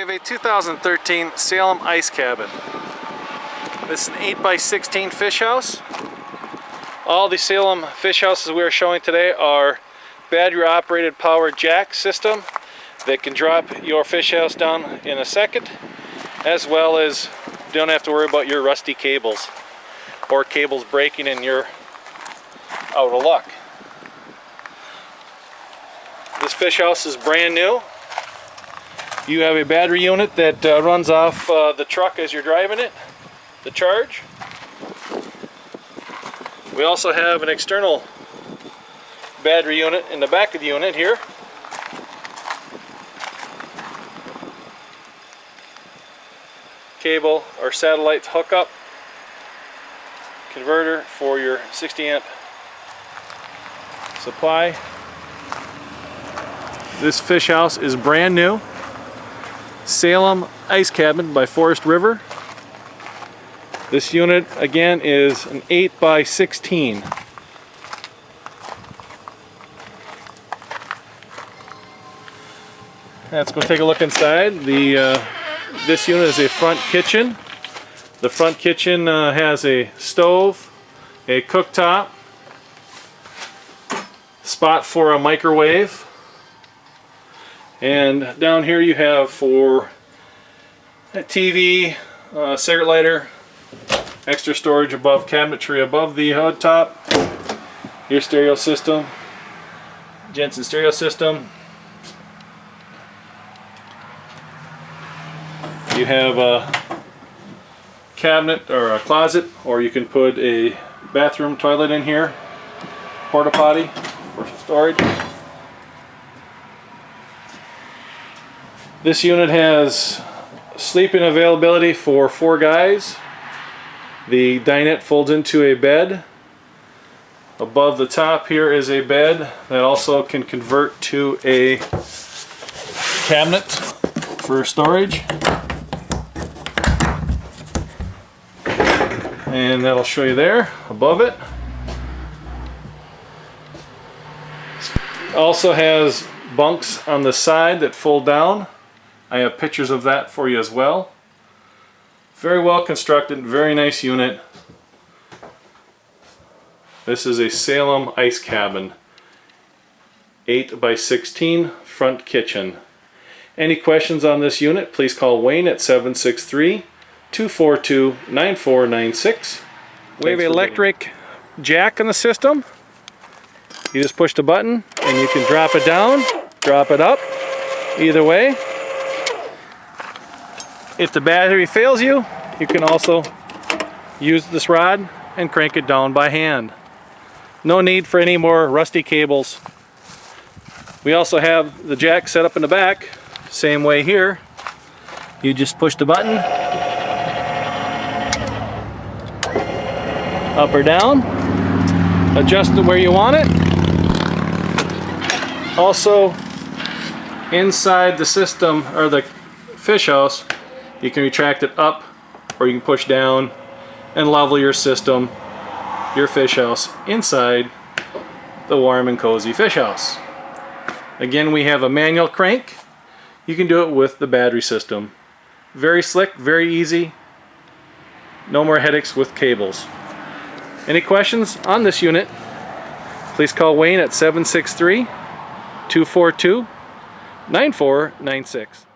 have a 2013 Salem ice cabin. This is an 8x16 fish house. All the Salem fish houses we are showing today are battery operated power jack system that can drop your fish house down in a second, as well as you don't have to worry about your rusty cables or cables breaking and you're out of luck. This fish house is brand new. You have a battery unit that runs off the truck as you're driving it, the charge. We also have an external battery unit in the back of the unit here. Cable or satellite hookup, converter for your 60 amp supply. This fish house is brand new. Salem Ice Cabin by Forest River. This unit again is an 8x16. Let's go take a look inside. This unit is a front kitchen. The front kitchen has a stove, a cooktop, spot for a microwave, and down here you have for a TV, cigarette lighter, extra storage above cabinetry above the hood top, your stereo system, Jensen stereo system. You have a cabinet or a closet, or you can put a bathroom toilet in here, porta potty for storage. This unit has sleeping availability for 4 guys. The dinette folds into a bed. Above the top here is a bed that also can convert to a cabinet for storage. And that'll show you there above it. Also has bunks on the side that fold down. I have pictures of that for you as well. Very well constructed, very nice unit. This is a Salem ice cabin, 8x16 front kitchen. Any questions on this unit, please call Wayne at 763-242-9496. We have an electric jack in the system. You just push the button and you can drop it down, drop it up, either way. If the battery fails you, you can also use this rod and crank it down by hand. No need for any more rusty cables. We also have the jack set up in the back, same way here. You just push the button, up or down, adjust it where you want it. Also, inside the system, or the fish house, you can retract it up or you can push down and level your system, your fish house, inside the warm and cozy fish house. Again, we have a manual crank. You can do it with the battery system. Very slick, very easy. No more headaches with cables. Any questions on this unit, please call Wayne at 763-242-9496.